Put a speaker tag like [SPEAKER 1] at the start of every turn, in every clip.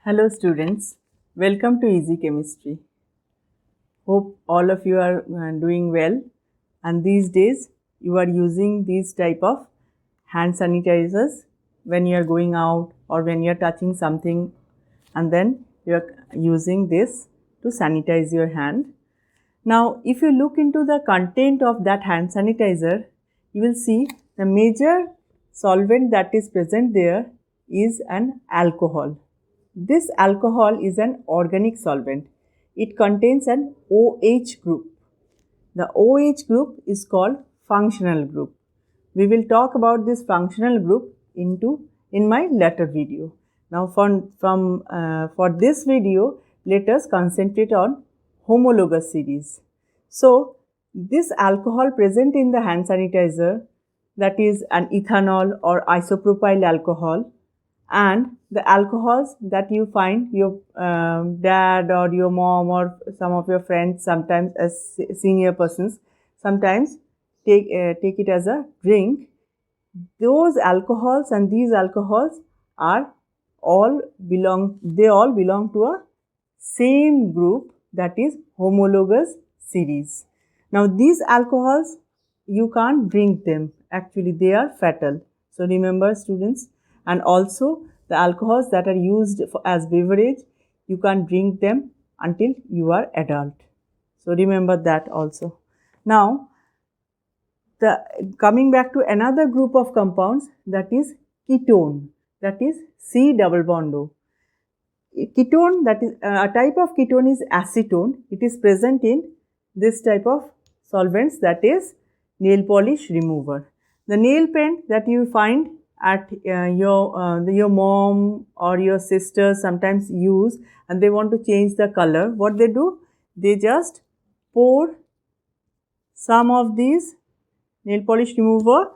[SPEAKER 1] Hello students, welcome to Easy Chemistry. Hope all of you are doing well, and these days you are using these type of hand sanitizers when you are going out or when you are touching something, and then you are using this to sanitize your hand. Now if you look into the content of that hand sanitizer, you will see the major solvent that is present there is an alcohol. This alcohol is an organic solvent. It contains an OH group. The OH group is called functional group. We will talk about this functional group in my later video. Now for this video, let us concentrate on homologous series. So this alcohol present in the hand sanitizer, that is an ethanol or isopropyl alcohol, and the alcohols that you find your dad or your mom or some of your friends, sometimes as senior persons, sometimes take it as a drink. Those alcohols and these alcohols are all belong to a same group, that is homologous series. Now these alcohols, you can't drink them, actually they are fatal. So remember students, and also the alcohols that are used as beverage, you can't drink them until you are adult. So remember that also. Now coming back to another group of compounds, that is ketone, that is C double bond O. Ketone, that is a type of ketone, is acetone. It is present in this type of solvents, that is nail polish remover. The nail paint that you find at your mom or your sister sometimes use, and they want to change the color, what they do, they just pour some of these nail polish remover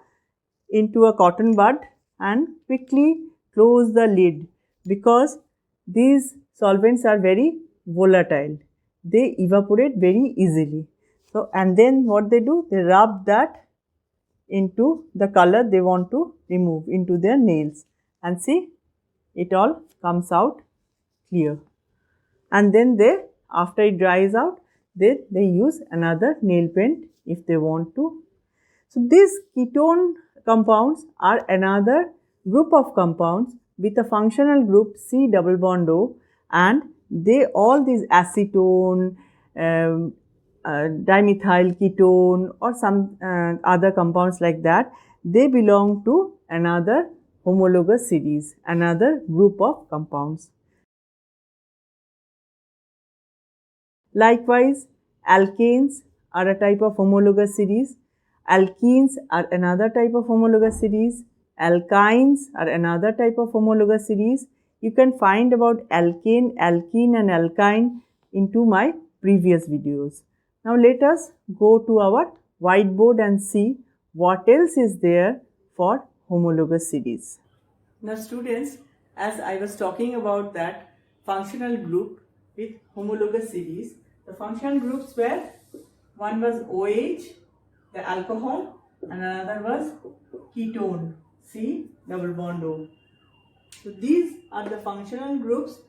[SPEAKER 1] into a cotton bud and quickly close the lid, because these solvents are very volatile. They evaporate very easily. So, and then what they do, they rub that into the color they want to remove into their nails, and see, it all comes out clear. And then they, after it dries out, they use another nail paint if they want to. So these ketone compounds are another group of compounds with a functional group C double bond O, and they all these acetone, dimethyl ketone or some other compounds like that, they belong to another homologous series, another group of compounds. Likewise, alkanes are a type of homologous series. Alkenes are another type of homologous series. Alkynes are another type of homologous series. You can find about alkane, alkene and alkyne into my previous videos. Now let us go to our whiteboard and see what else is there for homologous series. Now students, as I was talking about that functional group with homologous series, the functional groups were, one was OH, the alcohol, and another was ketone, C double bond O. So these are the functional groups.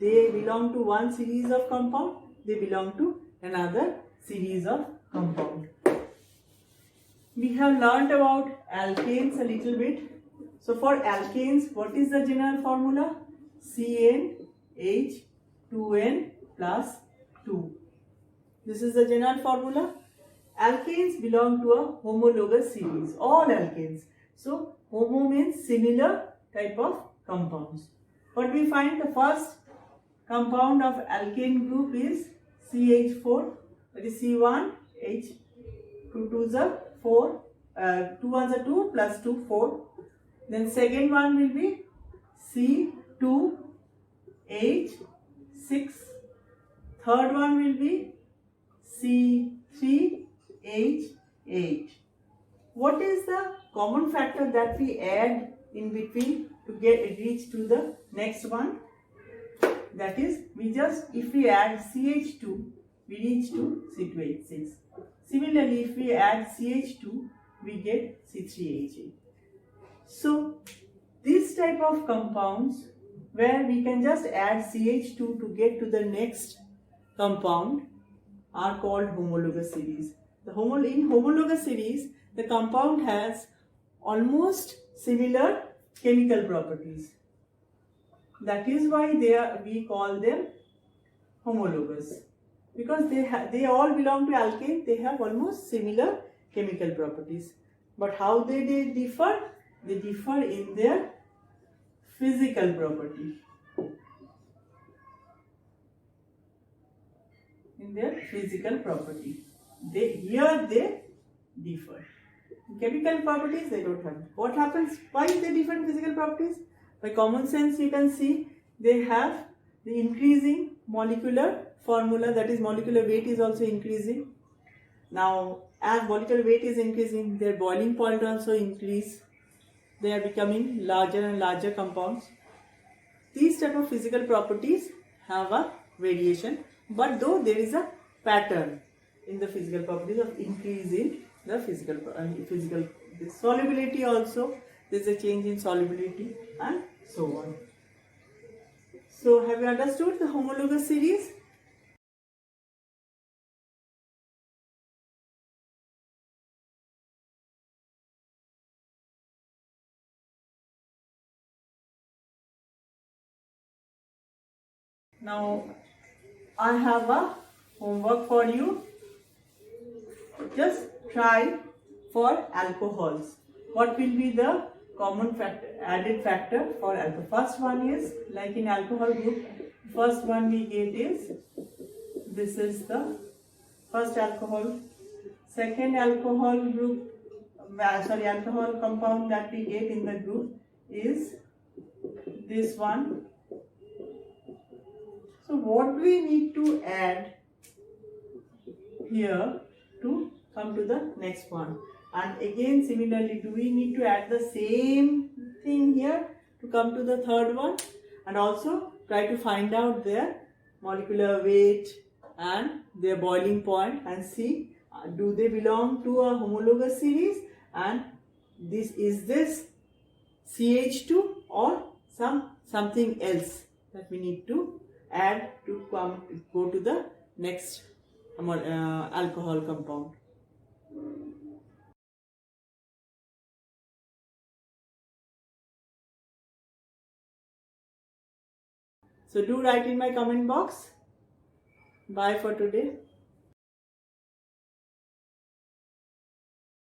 [SPEAKER 1] They belong to one series of compound, they belong to another series of compound. We have learnt about alkanes a little bit. So for alkanes, what is the general formula? CnH2n plus 2. This is the general formula. Alkanes belong to a homologous series, all alkanes. So homo means similar type of compounds. What we find, the first compound of alkane group is CH4, that is C1, H, 2 2s are 4, 2 1s are 2 plus 2, 4. Then second one will be C2, H, 6. Third one will be C3, H, 8. What is the common factor that we add in between to reach to the next one? That is, if we add CH2, we reach to C2H6. Similarly, if we add CH2, we get C3H8. So, this type of compounds where we can just add CH2 to get to the next compound are called homologous series. In homologous series, the compound has almost similar chemical properties. That is why we call them homologous, because they all belong to alkane. They have almost similar chemical properties. But how they differ? They differ in their physical property. In their physical property, they differ. Chemical properties they don't have. What happens? Why is they different physical properties? By common sense, you can see they have the increasing molecular formula, that is molecular weight is also increasing. Now, as molecular weight is increasing, their boiling point also increase. They are becoming larger and larger compounds. These type of physical properties have a variation, but though there is a pattern in the physical properties of increase in the physical the solubility also, there is a change in solubility and so on. So have you understood the homologous series? Now I have a homework for you. Just try for alcohols. What will be the common added factor for alcohol? First one is, like in alcohol group, first one we get is, this is the first alcohol. Second alcohol group, alcohol compound that we get in the group is this one. So what do we need to add here to come to the next one? And again similarly, do we need to add the same thing here to come to the third one? And also try to find out their molecular weight and their boiling point and see do they belong to a homologous series, and this CH2 or something else that we need to add to go to the next alcohol compound. So do write in my comment box. Bye for today.